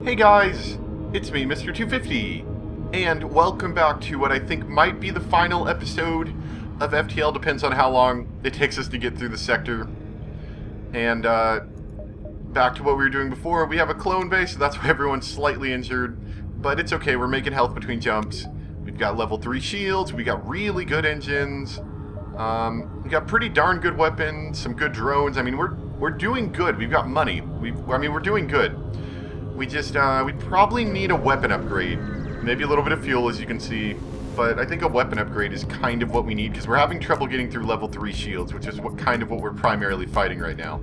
Hey guys, it's me, Mr. 250, and welcome back to what I think might be the final episode of FTL. Depends on how long it takes us to get through the sector. And back to what we were doing before, we have a clone base, so that's why everyone's slightly injured, but it's okay, we're making health between jumps. We've got level 3 shields, we got really good engines, we got pretty darn good weapons, some good drones. I mean, we're doing good. We've got money. We're doing good. We just, we probably need a weapon upgrade. Maybe a little bit of fuel, as you can see. But I think a weapon upgrade is kind of what we need, because we're having trouble getting through level 3 shields, which is what we're primarily fighting right now.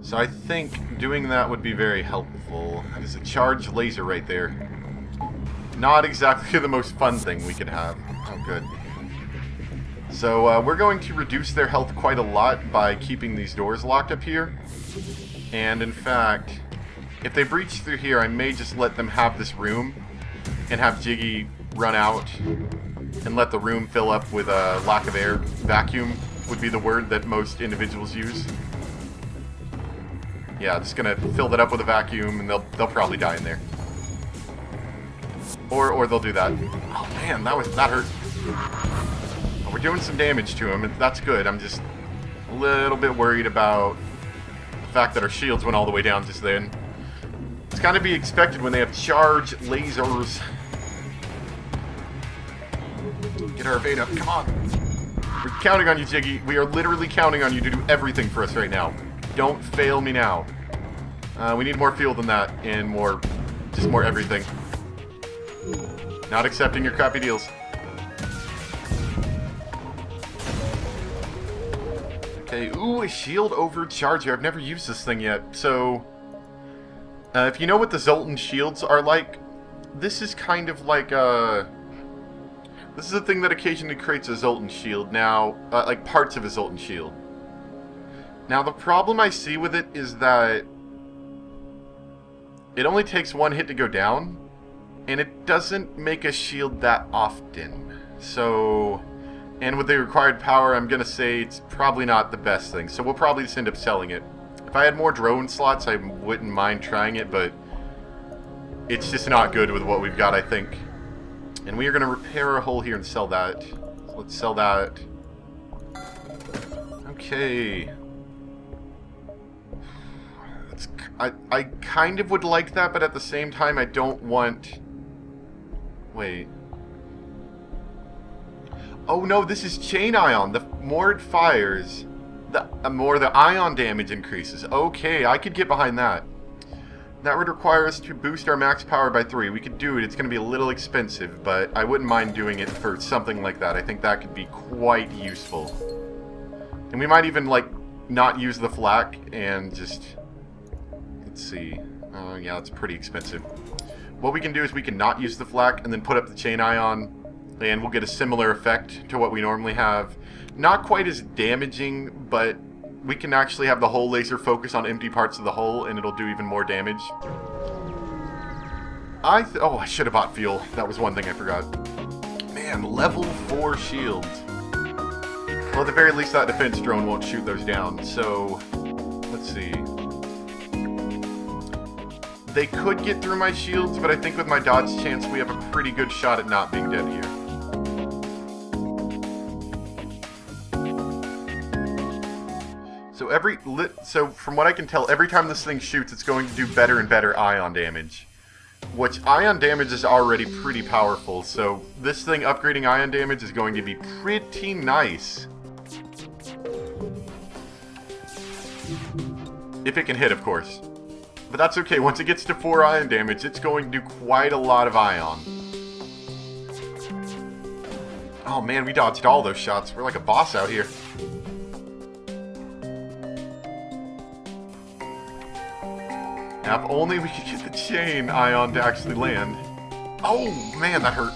So I think doing that would be very helpful. There's a charged laser right there. Not exactly the most fun thing we could have. Oh, good. So we're going to reduce their health quite a lot by keeping these doors locked up here. And in fact, if they breach through here, I may just let them have this room and have Jiggy run out and let the room fill up with a lack of air. Vacuum would be the word that most individuals use. Yeah, just gonna fill that up with a vacuum, and they'll probably die in there. Or they'll do that. Oh man, that hurt. We're doing some damage to him, and that's good. I'm just a little bit worried about the fact that our shields went all the way down just then. It's kind of be expected when they have charge lasers. Get our evade up, come on. We're counting on you, Jiggy. We are literally counting on you to do everything for us right now. Don't fail me now. We need more fuel than that, and just more everything. Not accepting your crappy deals. Okay, ooh, a shield overcharger. I've never used this thing yet. So, if you know what the Zoltan shields are like, this is kind of like this is a thing that occasionally creates a Zoltan shield. Now, like parts of a Zoltan shield. Now, the problem I see with it is that it only takes one hit to go down, and it doesn't make a shield that often. So, and with the required power, I'm going to say it's probably not the best thing. So we'll probably just end up selling it. If I had more drone slots, I wouldn't mind trying it, but it's just not good with what we've got, I think. And we are going to repair a hole here and sell that. So let's sell that. Okay. I kind of would like that, but at the same time, I don't want... Wait. Oh no, this is chain ion. The more it fires, the more the ion damage increases. Okay, I could get behind that. That would require us to boost our max power by 3. We could do it. It's going to be a little expensive, but I wouldn't mind doing it for something like that. I think that could be quite useful. And we might even, like, not use the flak and just... Let's see. Yeah, it's pretty expensive. What we can do is we can not use the flak and then put up the chain ion, and we'll get a similar effect to what we normally have. Not quite as damaging, but we can actually have the hull laser focus on empty parts of the hull, and it'll do even more damage. Oh, I should have bought fuel. That was one thing I forgot. Man, level 4 shields. Well, at the very least, that defense drone won't shoot those down. So, let's see. They could get through my shields, but I think with my dodge chance, we have a pretty good shot at not being dead here. So from what I can tell, every time this thing shoots, it's going to do better and better ion damage. Which, ion damage is already pretty powerful, so this thing upgrading ion damage is going to be pretty nice. If it can hit, of course. But that's okay, once it gets to 4 ion damage, it's going to do quite a lot of ion. Oh man, we dodged all those shots. We're like a boss out here. Now, if only we could get the chain ion to actually land. Oh, man, that hurt.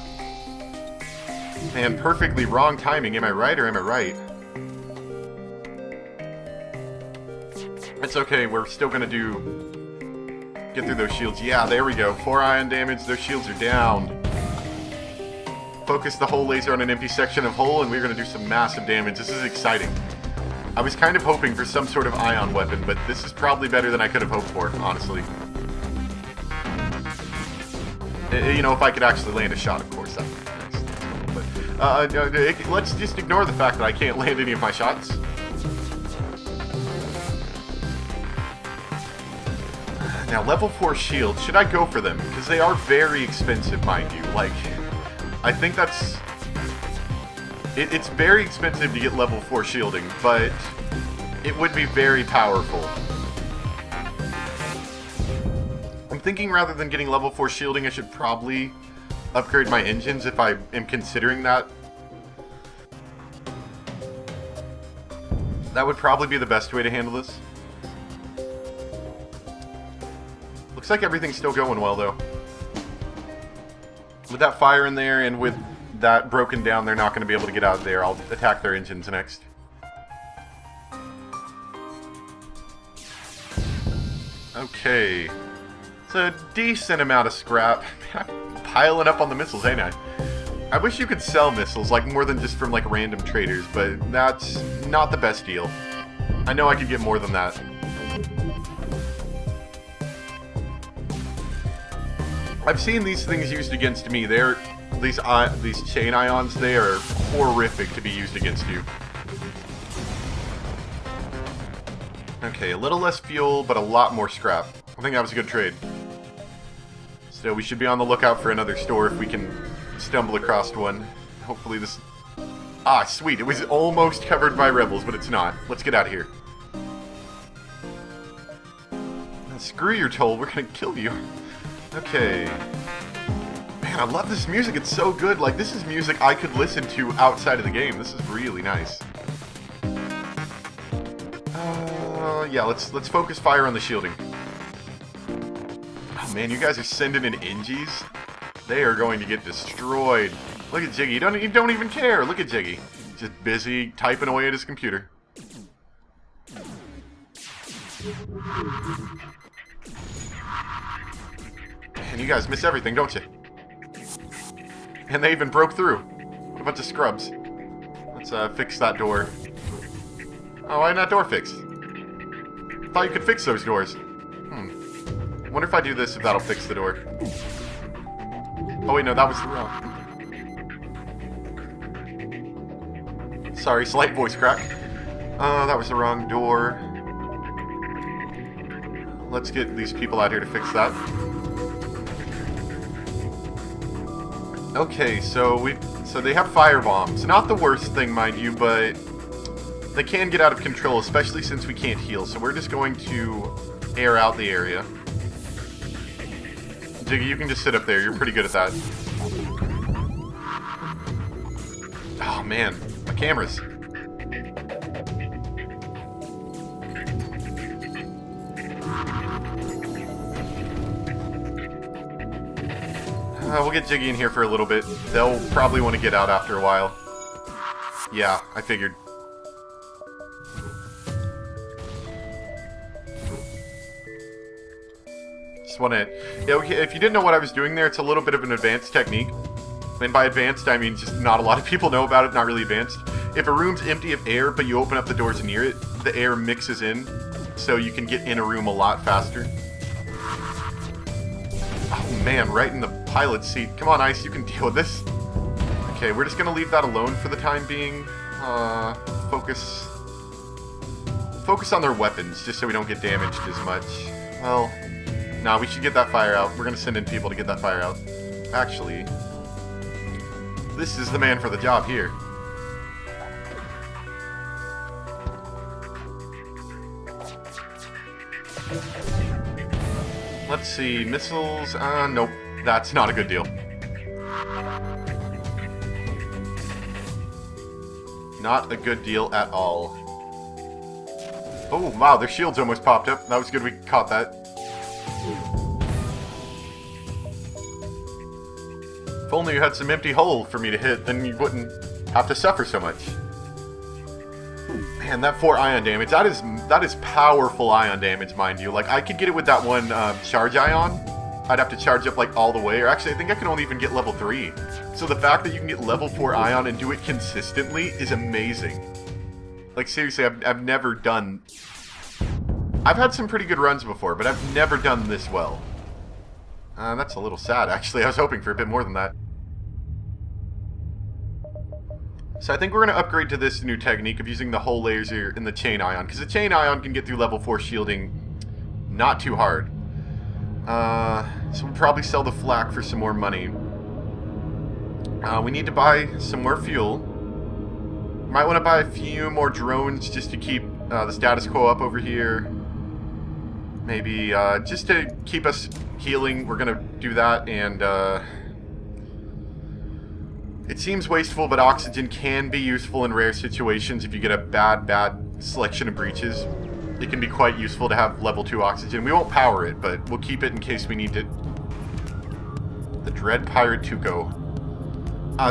Man, perfectly wrong timing. Am I right or am I right? It's okay. We're still going to get through those shields. Yeah, there we go. 4 ion damage. Those shields are down. Focus the hull laser on an empty section of hull, and we're going to do some massive damage. This is exciting. I was kind of hoping for some sort of ion weapon, but this is probably better than I could have hoped for, honestly. You know, if I could actually land a shot, of course, that would be nice. But, let's just ignore the fact that I can't land any of my shots. Now, level 4 shields, should I go for them? Because they are very expensive, mind you. Like, I think that's... It's very expensive to get level 4 shielding, but it would be very powerful. I'm thinking rather than getting level 4 shielding, I should probably upgrade my engines if I am considering that. That would probably be the best way to handle this. Looks like everything's still going well, though. With that fire in there and with that broken down, they're not going to be able to get out of there. I'll attack their engines next. Okay. It's a decent amount of scrap. Piling up on the missiles, ain't I? I wish you could sell missiles, like, more than just from, like, random traders, but that's not the best deal. I know I could get more than that. I've seen these things used against me. These chain ions, they are horrific to be used against you. Okay, a little less fuel, but a lot more scrap. I think that was a good trade. So we should be on the lookout for another store if we can stumble across one. Hopefully this... Ah, sweet. It was almost covered by rebels, but it's not. Let's get out of here. Screw your toll. We're gonna kill you. Okay. Man, I love this music. It's so good. Like, this is music I could listen to outside of the game. This is really nice. Yeah, let's focus fire on the shielding. Oh man, you guys are sending in NGs? They are going to get destroyed. Look at Jiggy. You don't even care. Look at Jiggy. Just busy typing away at his computer. And you guys miss everything, don't you? And they even broke through. What a bunch of scrubs. Let's fix that door. Oh, why not door fixed? Thought you could fix those doors. Wonder if I do this, if that'll fix the door. Oh wait, no, that was the wrong. Sorry, slight voice crack. That was the wrong door. Let's get these people out here to fix that. Okay, so they have fire bombs. Not the worst thing, mind you, but they can get out of control, especially since we can't heal. So we're just going to air out the area. Jiggy, you can just sit up there. You're pretty good at that. Oh man, my cameras. We'll get Jiggy in here for a little bit. They'll probably want to get out after a while. Yeah, I figured. Just want to... Yeah, okay, if you didn't know what I was doing there, it's a little bit of an advanced technique. And by advanced, I mean just not a lot of people know about it, not really advanced. If a room's empty of air, but you open up the doors near it, the air mixes in, so you can get in a room a lot faster. Oh man, right in the pilot's seat. Come on, Ice, you can deal with this. Okay, we're just gonna leave that alone for the time being. Focus on their weapons, just so we don't get damaged as much. Well, nah, we should get that fire out. We're gonna send in people to get that fire out. Actually, this is the man for the job here. Let's see, missiles, nope, that's not a good deal. Not a good deal at all. Oh, wow, their shields almost popped up. That was good we caught that. If only you had some empty hole for me to hit, then you wouldn't have to suffer so much. Man, that 4 ion damage, that is powerful ion damage, mind you. Like, I could get it with that one charge ion. I'd have to charge up, like, all the way. Or actually, I think I can only even get level 3. So the fact that you can get level 4 ion and do it consistently is amazing. Like, seriously, I've never done... I've had some pretty good runs before, but I've never done this well. That's a little sad, actually. I was hoping for a bit more than that. So I think we're going to upgrade to this new technique of using the hull laser and the chain ion, because the chain ion can get through level 4 shielding not too hard. So we'll probably sell the flak for some more money. We need to buy some more fuel. Might want to buy a few more drones just to keep the status quo up over here. Maybe just to keep us healing, we're going to do that. And it seems wasteful, but oxygen can be useful in rare situations. If you get a bad selection of breaches, it can be quite useful to have level 2 oxygen. We won't power it, but we'll keep it in case we need it. The Dread Pirate Tuco.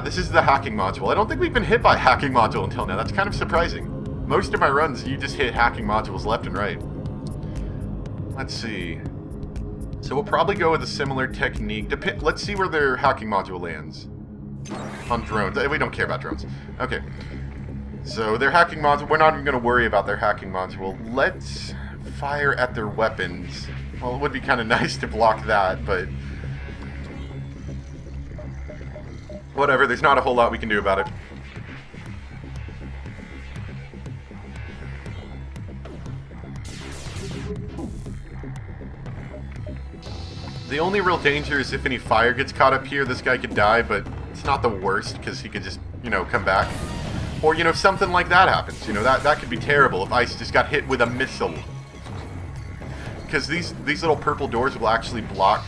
This is the hacking module. I don't think we've been hit by a hacking module until now. That's kind of surprising. Most of my runs, you just hit hacking modules left and right. Let's see. So we'll probably go with a similar technique. Let's see where their hacking module lands. On drones. We don't care about drones. Okay. So their hacking module, we're not even going to worry about their hacking module. Let's fire at their weapons. Well, it would be kind of nice to block that, but whatever, there's not a whole lot we can do about it. The only real danger is if any fire gets caught up here, this guy could die, but it's not the worst, because he could just, you know, come back. Or, you know, something like that happens. You know, that could be terrible if ice just got hit with a missile. Because these little purple doors will actually block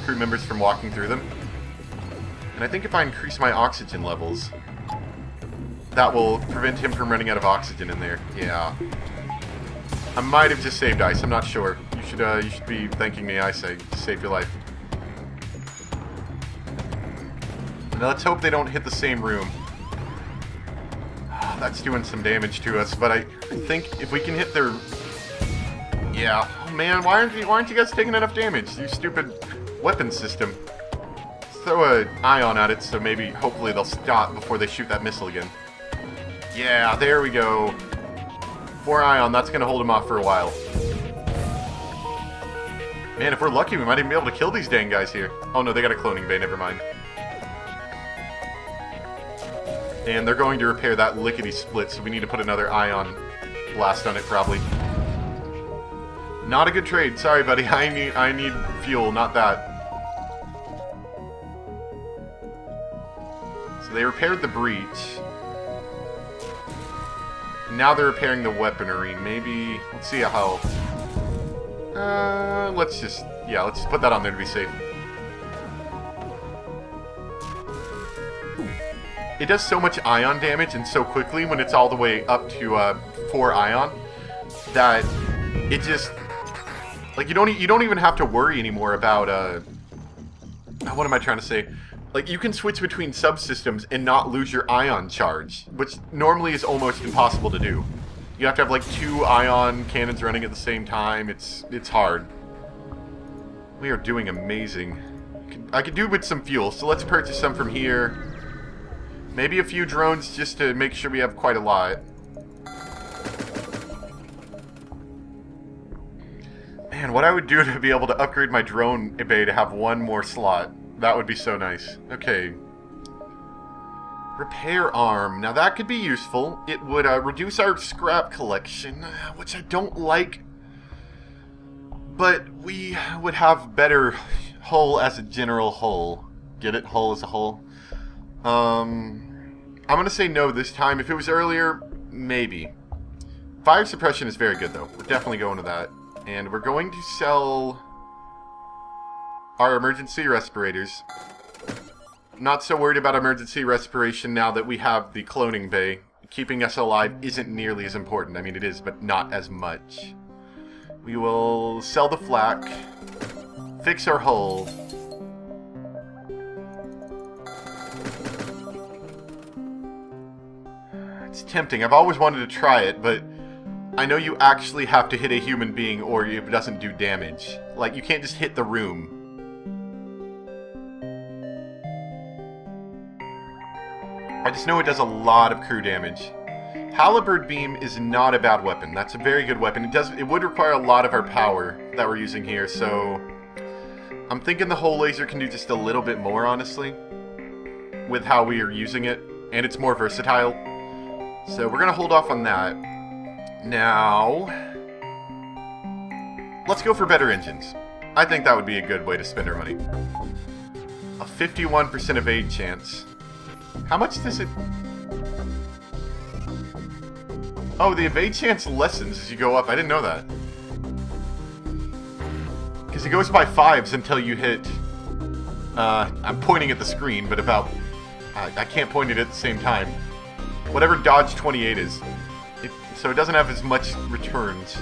crew members from walking through them. And I think if I increase my oxygen levels, that will prevent him from running out of oxygen in there. Yeah. I might have just saved ice, I'm not sure. You should be thanking me, I say, to save your life. Now let's hope they don't hit the same room. That's doing some damage to us, but I think if we can hit their... Yeah. Oh man, why aren't you guys taking enough damage? You stupid weapon system. Throw an ion at it, so maybe, hopefully they'll stop before they shoot that missile again. Yeah, there we go. 4 ion, that's going to hold them off for a while. Man, if we're lucky, we might even be able to kill these dang guys here. Oh no, they got a cloning bay, never mind. And they're going to repair that lickety-split, so we need to put another ion blast on it, probably. Not a good trade. Sorry, buddy. I need fuel, not that. So they repaired the breach. Now they're repairing the weaponry. Maybe... Let's see how... let's just put that on there to be safe. It does so much ion damage and so quickly when it's all the way up to 4 ion that it just, like, you don't even have to worry anymore about what am I trying to say? Like, you can switch between subsystems and not lose your ion charge, which normally is almost impossible to do. You have to have like 2 ion cannons running at the same time. It's hard. We are doing amazing. I could do with some fuel, so let's purchase some from here. Maybe a few drones just to make sure we have quite a lot. Man, what I would do to be able to upgrade my drone bay to have 1 more slot. That would be so nice. Okay. Repair arm. Now that could be useful. It would reduce our scrap collection, which I don't like. But we would have better hull as a general hull. Get it? Hull as a hull. I'm going to say no this time. If it was earlier, maybe. Fire suppression is very good, though. We're definitely going to that. And we're going to sell our emergency respirators. Not so worried about emergency respiration now that we have the cloning bay. Keeping us alive isn't nearly as important. I mean, it is, but not as much. We will sell the flak. Fix our hull. It's tempting. I've always wanted to try it, but I know you actually have to hit a human being or it doesn't do damage. Like, you can't just hit the room. I just know it does a lot of crew damage. Halberd beam is not a bad weapon. That's a very good weapon. It would require a lot of our power that we're using here, so I'm thinking the hull laser can do just a little bit more, honestly, with how we are using it, and it's more versatile. So we're going to hold off on that. Now, let's go for better engines. I think that would be a good way to spend our money. A 51% evade chance. How much does it... Oh, the evade chance lessens as you go up. I didn't know that. Because it goes by 5s until you hit... I'm pointing at the screen, but about... I can't point it at the same time. Whatever dodge 28 is. So it doesn't have as much returns.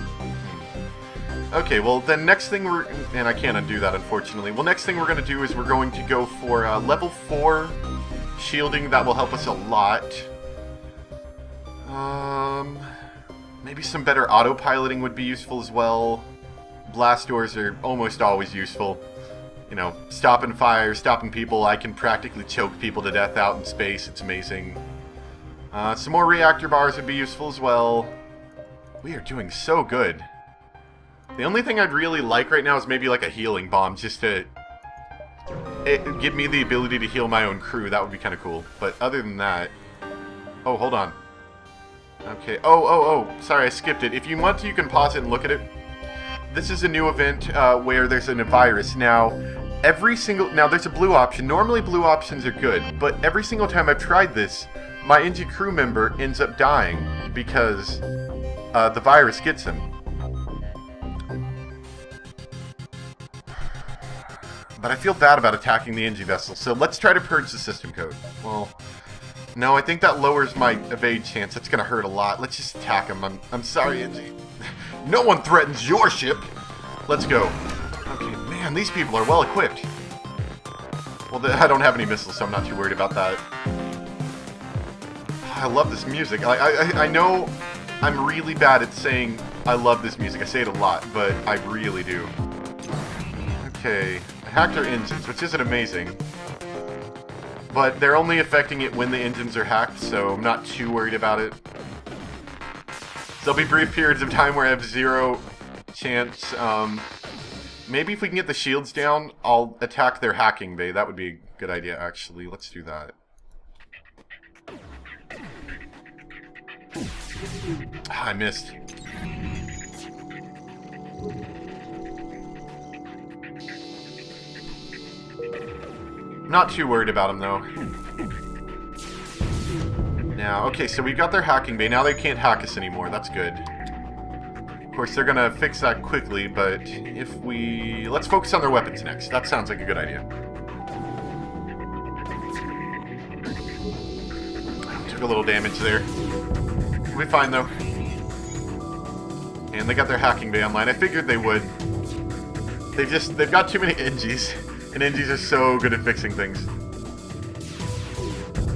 Okay, well then next thing we're... And I can't undo that, unfortunately. Well, next thing we're going to do is we're going to go for level 4 shielding. That will help us a lot. Maybe some better autopiloting would be useful as well. Blast doors are almost always useful. You know, stopping fire, stopping people. I can practically choke people to death out in space. It's amazing. Some more reactor bars would be useful as well. We are doing so good. The only thing I'd really like right now is maybe like a healing bomb, just to give me the ability to heal my own crew. That would be kind of cool. But other than that... Oh, hold on. Okay. Oh, sorry, I skipped it. If you want to, you can pause it and look at it. This is a new event where there's a virus. Now, there's a blue option. Normally blue options are good, but every single time I've tried this, my NG crew member ends up dying because the virus gets him. But I feel bad about attacking the NG vessel, so let's try to purge the system code. Well, no, I think that lowers my evade chance. That's gonna hurt a lot. Let's just attack him. I'm sorry, NG. No one threatens your ship! Let's go. Okay, man, these people are well equipped. Well, I don't have any missiles, so I'm not too worried about that. I love this music. I know I'm really bad at saying I love this music. I say it a lot, but I really do. Okay, I hacked our engines, which isn't amazing. But they're only affecting it when the engines are hacked, so I'm not too worried about it. There'll be brief periods of time where I have 0 chance. Maybe if we can get the shields down, I'll attack their hacking bay. That would be a good idea, actually. Let's do that. I missed. Not too worried about them, though. Now, okay, so we've got their hacking bay. Now they can't hack us anymore. That's good. Of course, they're gonna fix that quickly, but if we... Let's focus on their weapons next. That sounds like a good idea. Took a little damage there. We'll be fine, though. And they got their hacking bay online. I figured they would. They've got too many NGs. And NGs are so good at fixing things.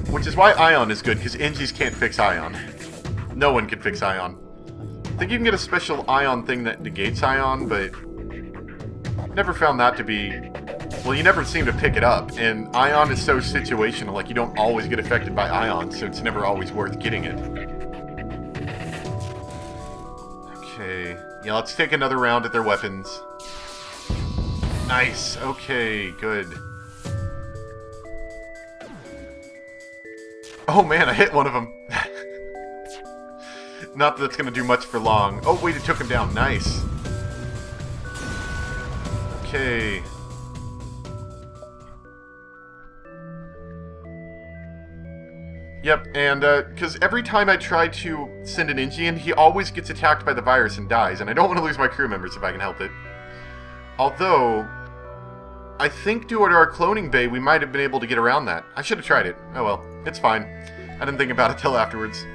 Which is why Ion is good, because NGs can't fix Ion. No one can fix Ion. I think you can get a special Ion thing that negates Ion, but... never found that to be... Well, you never seem to pick it up, and Ion is so situational, like you don't always get affected by Ion, so it's never always worth getting it. Okay. Yeah, let's take another round at their weapons. Nice. Okay, good. Oh man, I hit one of them. Not that that's gonna do much for long. Oh wait, it took him down. Nice. Okay. Yep, and because every time I try to send an NG in, he always gets attacked by the virus and dies, and I don't want to lose my crew members if I can help it. Although, I think due to our cloning bay, we might have been able to get around that. I should have tried it. Oh well, it's fine. I didn't think about it till afterwards.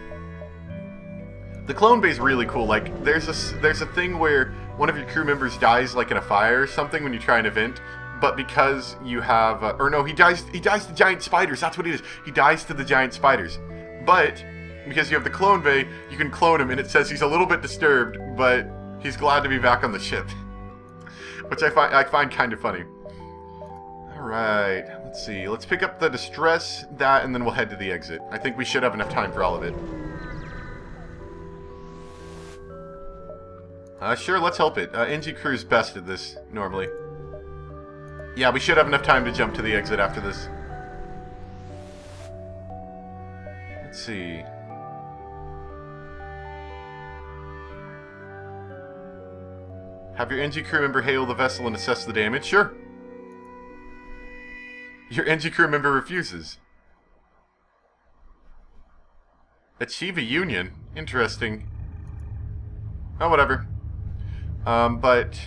The clone bay is really cool. Like, there's a thing where one of your crew members dies, like in a fire or something, when you try an event. But because you have, or no, he dies to giant spiders. That's what it is. He dies to the giant spiders. But because you have the clone bay, you can clone him, and it says he's a little bit disturbed, but he's glad to be back on the ship, which I find kind of funny. All right, let's see. Let's pick up the distress, that, and then we'll head to the exit. I think we should have enough time for all of it. Sure, let's help it. NG crew's best at this, normally. Yeah, we should have enough time to jump to the exit after this. Let's see. Have your NG crew member hail the vessel and assess the damage? Sure. Your NG crew member refuses. Achieve a union. Interesting. Oh, whatever. But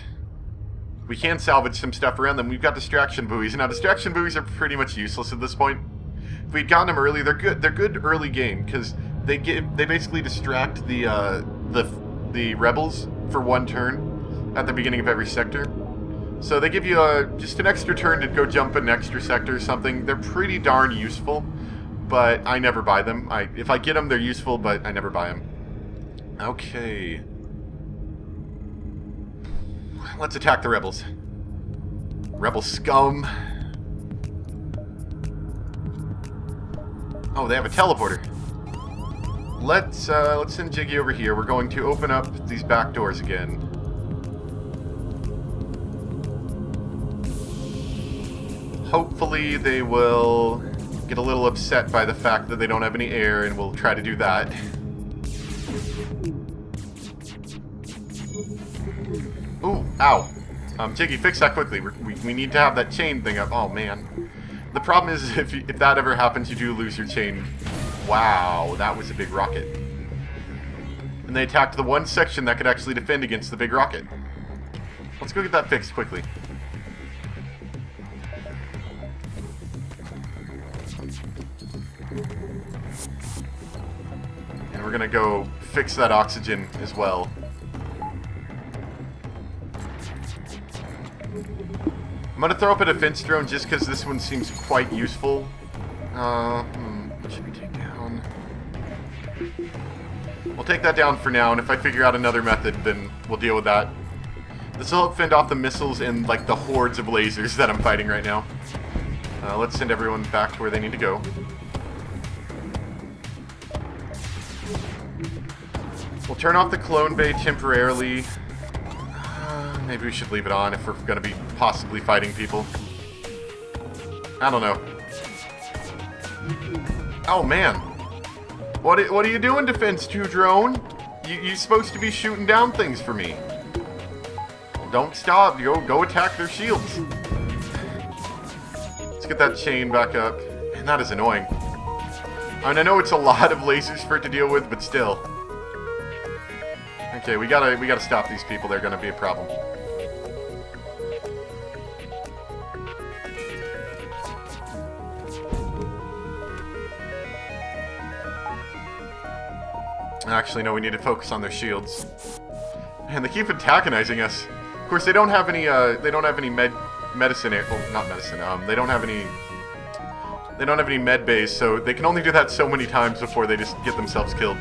we can salvage some stuff around them. We've got distraction buoys. Now, distraction buoys are pretty much useless at this point. If we'd gotten them early, they're good. They're good early game because they basically distract the rebels for one turn at the beginning of every sector. So they give you just an extra turn to go jump an extra sector or something. They're pretty darn useful, but I never buy them. If I get them, they're useful, but I never buy them. Okay. Let's attack the rebels. Rebel scum. Oh, they have a teleporter. Let's send Jiggy over here. We're going to open up these back doors again. Hopefully they will get a little upset by the fact that they don't have any air, and we'll try to do that. Ooh, ow. Jiggy, fix that quickly. We need to have that chain thing up. Oh, man. The problem is if that ever happens, you do lose your chain. Wow, that was a big rocket. And they attacked the one section that could actually defend against the big rocket. Let's go get that fixed quickly. And we're gonna go fix that oxygen as well. I'm gonna throw up a defense drone just because this one seems quite useful. What should we take down? We'll take that down for now, and if I figure out another method, then we'll deal with that. This will help fend off the missiles and like the hordes of lasers that I'm fighting right now. Let's send everyone back to where they need to go. We'll turn off the clone bay temporarily. Maybe we should leave it on if we're going to be possibly fighting people. I don't know. Oh, man. What are you doing, Defense 2 drone? You're supposed to be shooting down things for me. Don't stop. Go attack their shields. Let's get that chain back up. Man, that is annoying. I mean, I know it's a lot of lasers for it to deal with, but still. Okay, we gotta stop these people. They're gonna be a problem. Actually, no, we need to focus on their shields. Man, they keep antagonizing us. Of course, they don't have any medicine. Well, not medicine. They don't have any med bays, so they can only do that so many times before they just get themselves killed.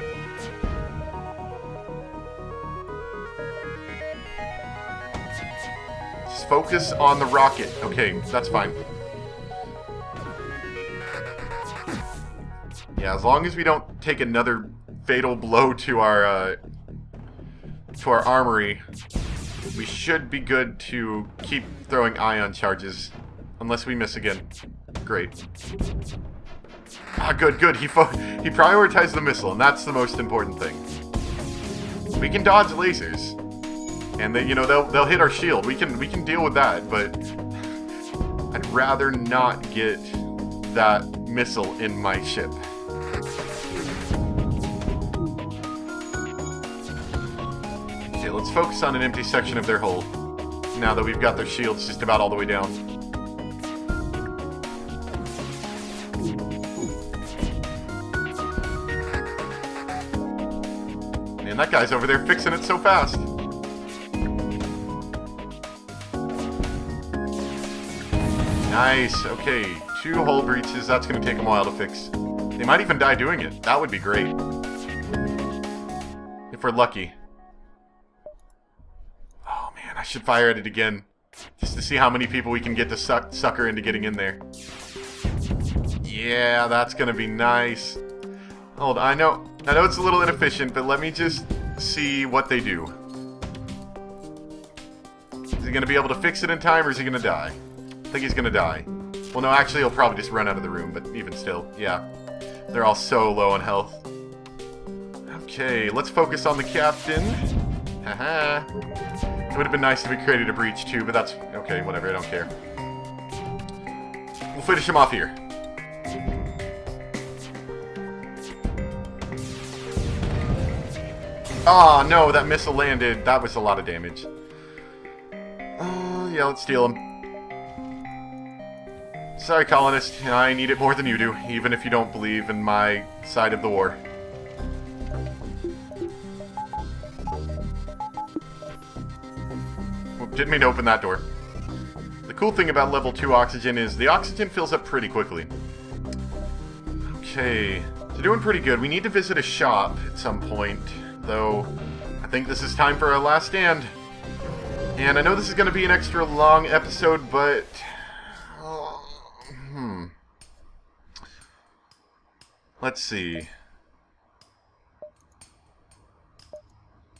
Just focus on the rocket. Okay, that's fine. Yeah, as long as we don't take another fatal blow to our armory, we should be good to keep throwing ion charges, unless we miss again. Great. Ah, good. He prioritized the missile, and that's the most important thing. We can dodge lasers, and they'll hit our shield. We can deal with that, but I'd rather not get that missile in my ship. Let's focus on an empty section of their hull, now that we've got their shields just about all the way down. Man, that guy's over there fixing it so fast. Nice, okay. 2 hull breaches, that's going to take them a while to fix. They might even die doing it. That would be great. If we're lucky. I should fire at it again, just to see how many people we can get to sucker into getting in there. Yeah, that's gonna be nice. Hold on, I know it's a little inefficient, but let me just see what they do. Is he gonna be able to fix it in time, or is he gonna die? think he's gonna die. Well, no, actually, he'll probably just run out of the room, but even still, yeah. They're all so low on health. Okay, let's focus on the captain. Haha. It would have been nice if we created a breach too, but that's okay, whatever, I don't care. We'll finish him off here. Ah, no, that missile landed. That was a lot of damage. Yeah, let's steal him. Sorry, colonist. I need it more than you do, even if you don't believe in my side of the war. Didn't mean to open that door. The cool thing about level 2 oxygen is the oxygen fills up pretty quickly. Okay, so doing pretty good. We need to visit a shop at some point, though I think this is time for our last stand. And I know this is going to be an extra long episode, but... Let's see.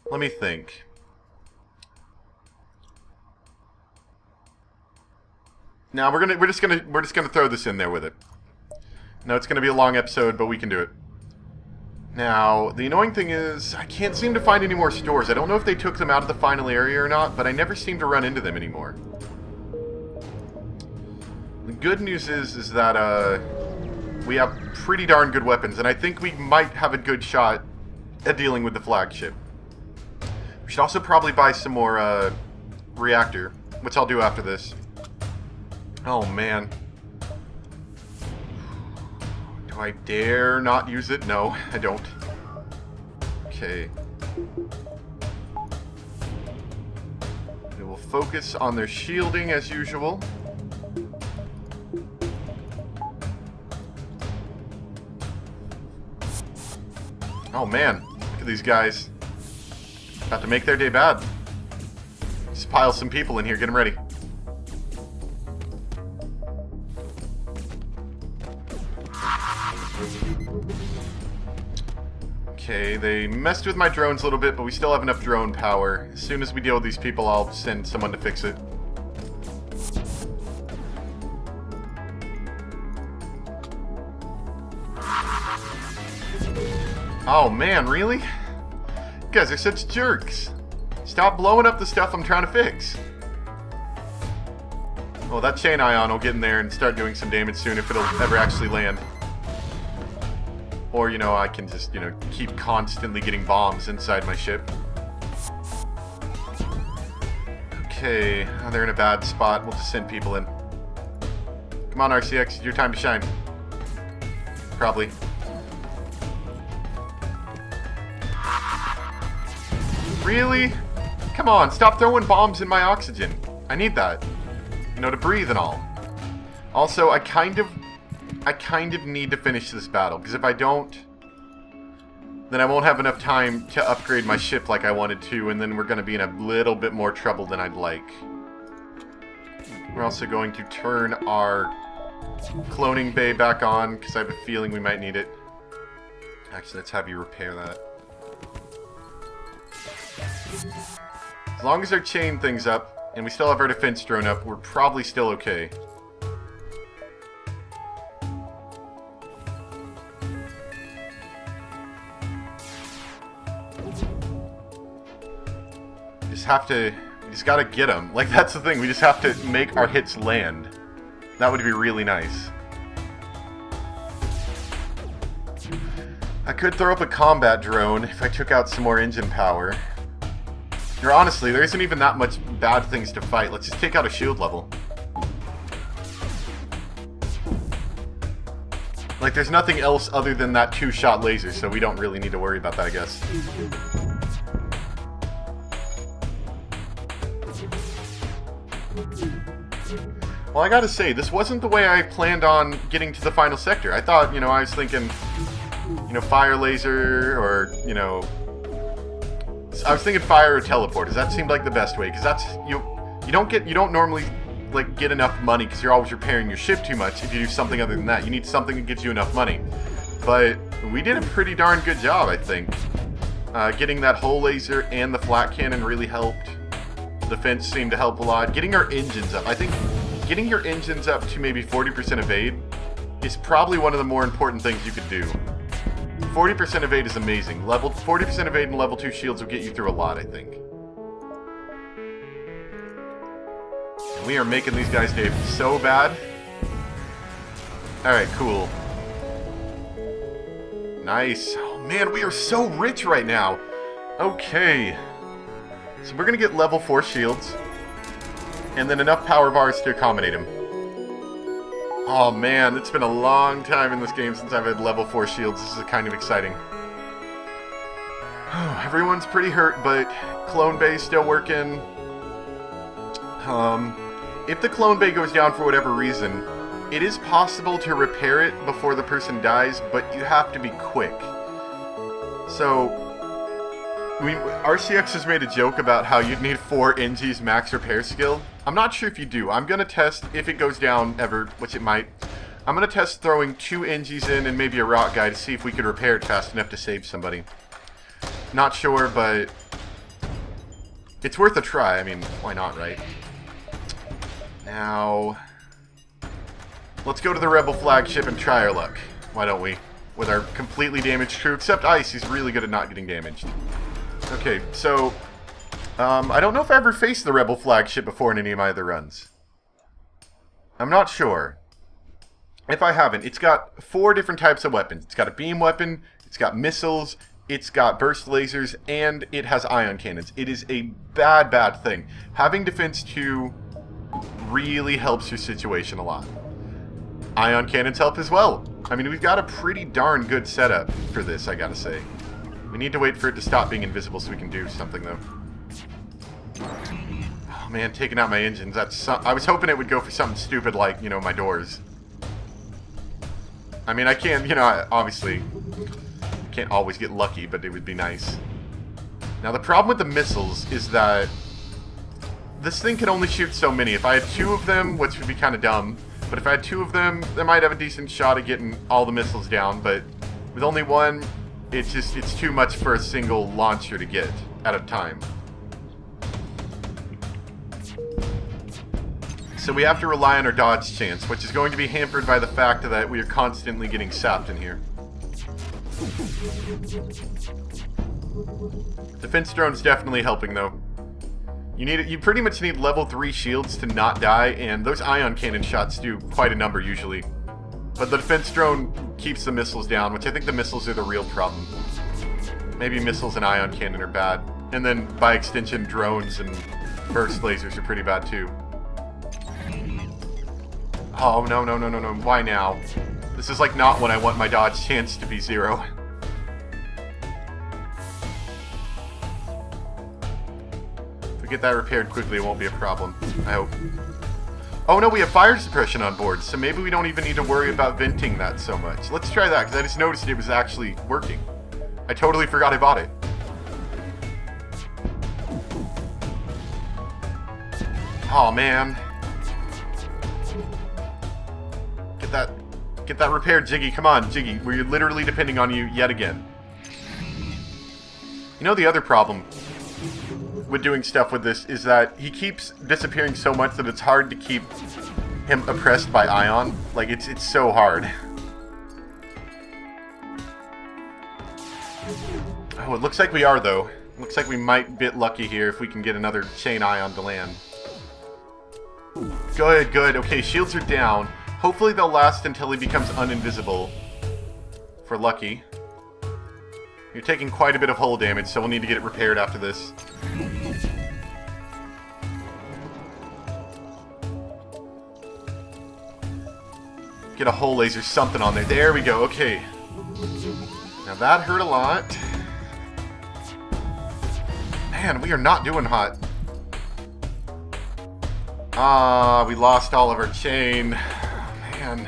Let me think. Now we're just gonna throw this in there with it. No, it's gonna be a long episode, but we can do it. Now, the annoying thing is, I can't seem to find any more stores. I don't know if they took them out of the final area or not, but I never seem to run into them anymore. The good news is that we have pretty darn good weapons, and I think we might have a good shot at dealing with the flagship. We should also probably buy some more reactor, which I'll do after this. Oh, man. Do I dare not use it? No, I don't. Okay. We will focus on their shielding as usual. Oh, man. Look at these guys. About to make their day bad. Just pile some people in here. Get them ready. Okay, they messed with my drones a little bit, but we still have enough drone power. As soon as we deal with these people, I'll send someone to fix it. Oh man, really? You guys are such jerks. Stop blowing up the stuff I'm trying to fix. Well, that chain ion will get in there and start doing some damage soon if it'll ever actually land. Or, you know, I can just, you know, keep constantly getting bombs inside my ship. Okay, they're in a bad spot. We'll just send people in. Come on, RCX, it's your time to shine. Probably. Really? Come on, stop throwing bombs in my oxygen. I need that. You know, to breathe and all. Also, I kind of need to finish this battle, because if I don't, then I won't have enough time to upgrade my ship like I wanted to, and then we're going to be in a little bit more trouble than I'd like. We're also going to turn our cloning bay back on, because I have a feeling we might need it. Actually, let's have you repair that. As long as our chain thing's up, and we still have our defense drone up, we're probably still okay. We just gotta get them. Like, that's the thing, we just have to make our hits land. That would be really nice. I could throw up a combat drone if I took out some more engine power. Or honestly, there isn't even that much bad things to fight. Let's just take out a shield level. Like, there's nothing else other than that 2-shot laser, so we don't really need to worry about that, I guess. Well, I gotta say, this wasn't the way I planned on getting to the final sector. I thought, you know, I was thinking, you know, fire laser, or, you know... I was thinking fire or teleporters. That seemed like the best way, because that's... You don't normally, like, get enough money, because you're always repairing your ship too much if you do something other than that. You need something that gets you enough money. But we did a pretty darn good job, I think. Getting that hull laser and the flat cannon really helped. The defense seemed to help a lot. Getting our engines up. I think getting your engines up to maybe 40% evade is probably one of the more important things you could do. 40% evade is amazing. 40% evade and level 2 shields will get you through a lot, I think. And we are making these guys' day so bad. Alright, cool. Nice. Oh man, we are so rich right now. Okay. So we're going to get level 4 shields. And then enough power bars to accommodate him. Oh man, it's been a long time in this game since I've had level 4 shields. This is kind of exciting. Everyone's pretty hurt, but Clone Bay's still working. If the Clone Bay goes down for whatever reason, it is possible to repair it before the person dies, but you have to be quick. So, RCX has made a joke about how you'd need 4 NG's max repair skill. I'm not sure if you do. I'm going to test, if it goes down ever, which it might, I'm going to test throwing 2 NGs in and maybe a rock guy to see if we could repair it fast enough to save somebody. Not sure, but it's worth a try. I mean, why not, right? Now, let's go to the Rebel flagship and try our luck. Why don't we? With our completely damaged crew, except Ice, he's really good at not getting damaged. Okay, so, I don't know if I ever faced the Rebel flagship before in any of my other runs. I'm not sure. If I haven't, it's got 4 different types of weapons. It's got a beam weapon, it's got missiles, it's got burst lasers, and it has ion cannons. It is a bad, bad thing. Having Defense 2 really helps your situation a lot. Ion cannons help as well. I mean, we've got a pretty darn good setup for this, I gotta say. We need to wait for it to stop being invisible so we can do something, though. Oh, man, taking out my engines. I was hoping it would go for something stupid like, you know, my doors. I mean, I can't, you know, I obviously can't always get lucky, but it would be nice. Now, the problem with the missiles is that this thing can only shoot so many. If I had 2 of them, which would be kind of dumb, but if I had 2 of them, they might have a decent shot at getting all the missiles down, but with only 1, it's too much for a single launcher to get at a time. So we have to rely on our dodge chance, which is going to be hampered by the fact that we are constantly getting sapped in here. Defense drone's definitely helping, though. You pretty much need level 3 shields to not die, and those ion cannon shots do quite a number usually. But the defense drone keeps the missiles down, which I think the missiles are the real problem. Maybe missiles and ion cannon are bad. And then, by extension, drones and burst lasers are pretty bad too. Oh, no, no, no, no, no. Why now? This is like not when I want my dodge chance to be 0. Get that repaired quickly, it won't be a problem, I hope. Oh no, we have fire suppression on board, so maybe we don't even need to worry about venting that so much. Let's try that, because I just noticed it was actually working. I totally forgot I bought it. Oh man. Get that repaired, Jiggy. Come on, Jiggy. We're literally depending on you yet again. You know the other problem with doing stuff with this is that he keeps disappearing so much that it's hard to keep him oppressed by Ion. Like, it's so hard. Oh, it looks like we are, though. Looks like we might get lucky here if we can get another chain Ion to land. Good, good. Okay, shields are down. Hopefully they'll last until he becomes uninvisible. If we're lucky. You're taking quite a bit of hull damage, so we'll need to get it repaired after this. Get a hull laser, something on there. There we go, okay. Now that hurt a lot. Man, we are not doing hot. Ah, we lost all of our chain. Man.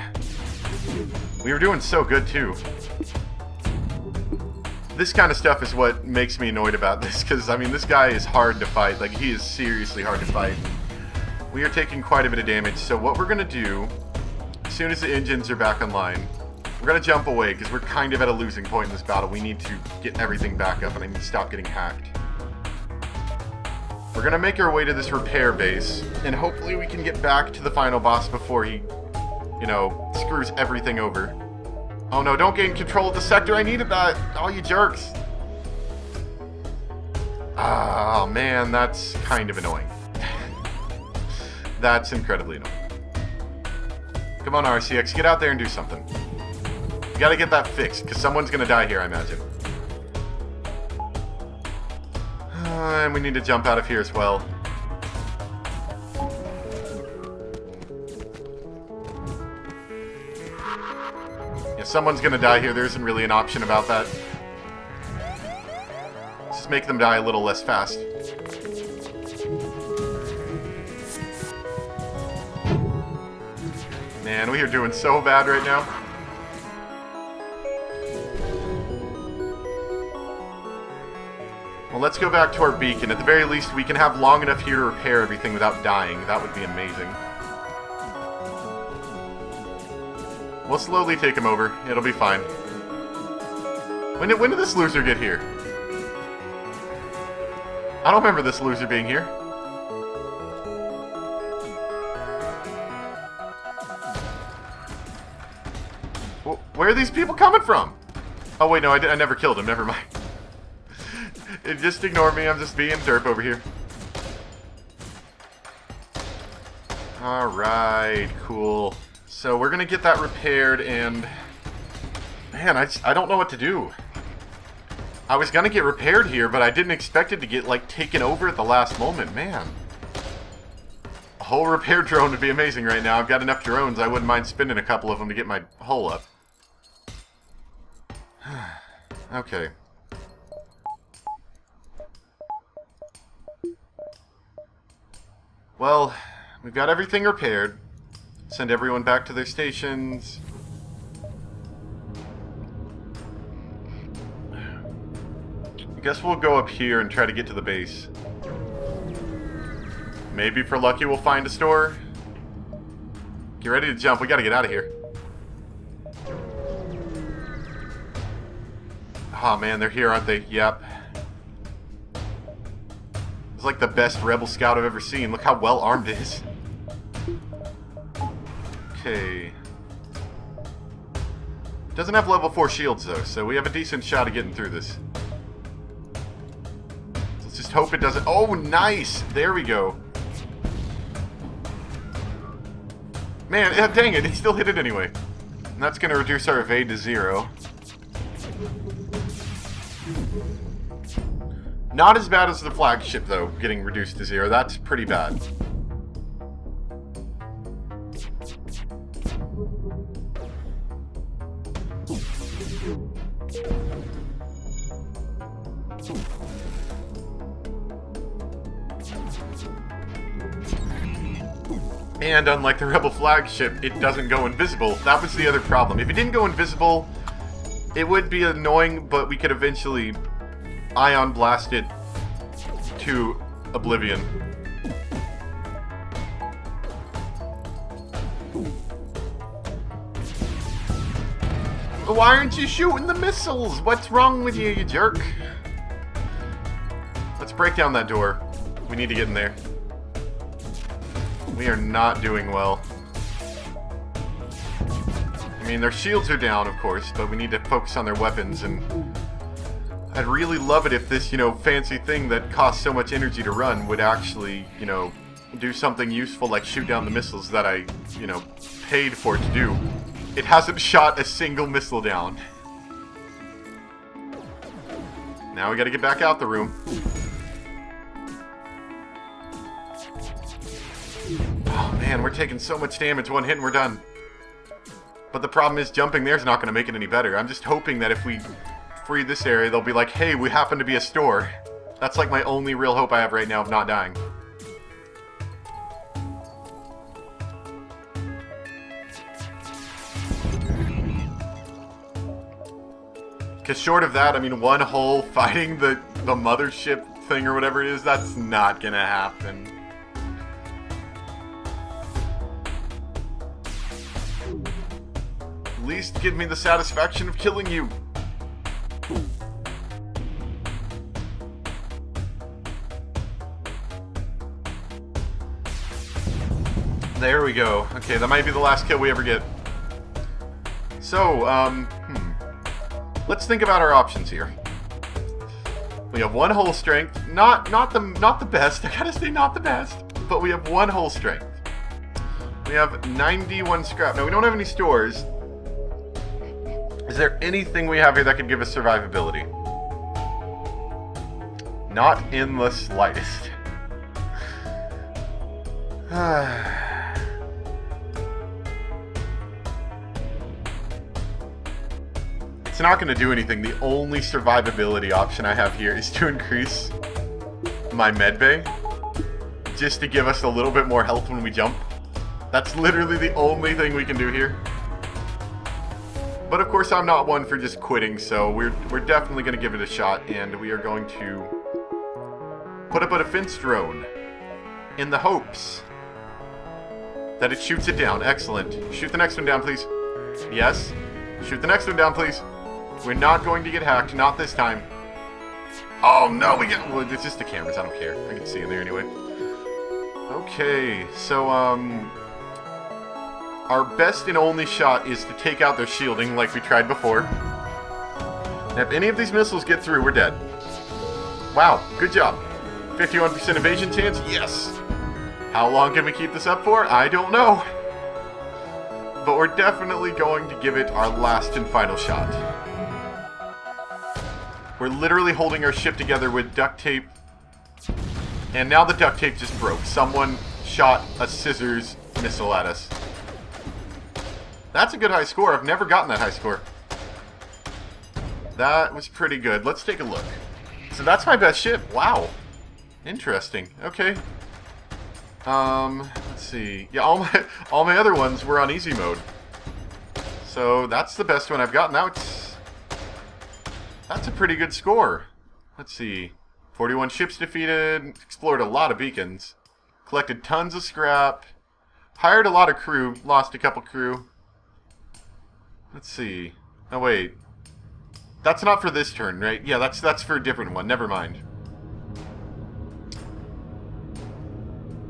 We were doing so good, too. This kind of stuff is what makes me annoyed about this, because, I mean, this guy is hard to fight. Like, he is seriously hard to fight. We are taking quite a bit of damage, so what we're going to do, as soon as the engines are back online, we're going to jump away, because we're kind of at a losing point in this battle. We need to get everything back up, and I need to stop getting hacked. We're gonna make our way to this repair base, and hopefully we can get back to the final boss before he, you know, screws everything over. Oh no, don't gain control of the sector, I needed that! Oh, you jerks! Oh man, that's kind of annoying. That's incredibly annoying. Come on, RCX, get out there and do something. You gotta get that fixed, because someone's gonna die here, I imagine. And we need to jump out of here as well. Yeah, someone's gonna die here. There isn't really an option about that. Just make them die a little less fast. Man, we are doing so bad right now. Well, let's go back to our beacon. At the very least, we can have long enough here to repair everything without dying. That would be amazing. We'll slowly take him over. It'll be fine. When did this loser get here? I don't remember this loser being here. Where are these people coming from? Oh wait, no, I never killed him. Never mind. Just ignore me. I'm just being derp over here. Alright, cool. So we're gonna get that repaired, and man, I don't know what to do. I was gonna get repaired here, but I didn't expect it to get like taken over at the last moment. Man, a whole repair drone would be amazing right now. I've got enough drones. I wouldn't mind spending a couple of them to get my hull up. Okay. Well, we've got everything repaired. Send everyone back to their stations. I guess we'll go up here and try to get to the base. Maybe if we're lucky we'll find a store. Get ready to jump. We gotta get out of here. Oh man, they're here, aren't they? Yep. It's like the best Rebel Scout I've ever seen. Look how well armed it is. Okay. Doesn't have level 4 shields though, so we have a decent shot of getting through this. Let's just hope it doesn't... Oh, nice! There we go. Man, dang it, it still hit it anyway. And that's going to reduce our evade to 0. Not as bad as the flagship, though, getting reduced to 0. That's pretty bad. And unlike the Rebel flagship, it doesn't go invisible. That was the other problem. If it didn't go invisible, it would be annoying, but we could eventually ion blast it to oblivion. Why aren't you shooting the missiles? What's wrong with you, you jerk? Let's break down that door. We need to get in there. We are not doing well. I mean, their shields are down, of course, but we need to focus on their weapons, and I'd really love it if this, you know, fancy thing that costs so much energy to run would actually, you know, do something useful like shoot down the missiles that I, you know, paid for it to do. It hasn't shot a single missile down. Now we gotta get back out the room. Oh man, we're taking so much damage, one hit and we're done. But the problem is jumping there's not gonna make it any better. I'm just hoping that if we free this area, they'll be like, hey, we happen to be a store. That's like my only real hope I have right now of not dying. Because short of that, I mean, one hull fighting the mothership thing or whatever it is, that's not gonna happen. At least give me the satisfaction of killing you. There we go. Okay, that might be the last kill we ever get. So, let's think about our options here. We have 1 hull strength. Not the best. I gotta say, not the best. But we have 1 hull strength. We have 91 scrap. Now, we don't have any stores. Is there anything we have here that could give us survivability? Not in the slightest. It's not going to do anything. The only survivability option I have here is to increase my medbay, just to give us a little bit more health when we jump. That's literally the only thing we can do here. But of course, I'm not one for just quitting, so we're definitely going to give it a shot, and we are going to put up a defense drone in the hopes that it shoots it down. Excellent. Shoot the next one down, please. Yes. Shoot the next one down, please. We're not going to get hacked. Not this time. Oh, no, we get... Well, it's just the cameras. I don't care. I can see in there anyway. Okay, so, our best and only shot is to take out their shielding like we tried before. And if any of these missiles get through, we're dead. Wow, good job. 51% evasion chance? Yes. How long can we keep this up for? I don't know. But we're definitely going to give it our last and final shot. We're literally holding our ship together with duct tape. And now the duct tape just broke. Someone shot a scissors missile at us. That's a good high score. I've never gotten that high score. That was pretty good. Let's take a look. So that's my best ship. Wow. Interesting. Okay. Let's see. Yeah, all my other ones were on easy mode. So that's the best one I've gotten. That's a pretty good score. Let's see. 41 ships defeated. Explored a lot of beacons. Collected tons of scrap. Hired a lot of crew. Lost a couple crew. Let's see. Oh, wait. That's not for this turn, right? Yeah, that's for a different one. Never mind.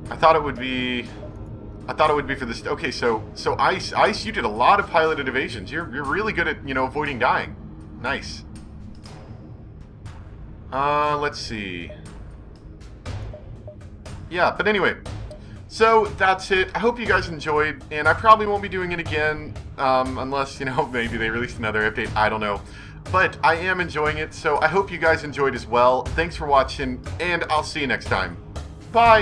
I thought it would be for this. Okay, so Ice, you did a lot of piloted evasions. You're really good at, avoiding dying. Nice. Let's see. Yeah, but anyway. So, that's it. I hope you guys enjoyed, and I probably won't be doing it again, unless, maybe they release another update. I don't know. But I am enjoying it, so I hope you guys enjoyed as well. Thanks for watching, and I'll see you next time. Bye!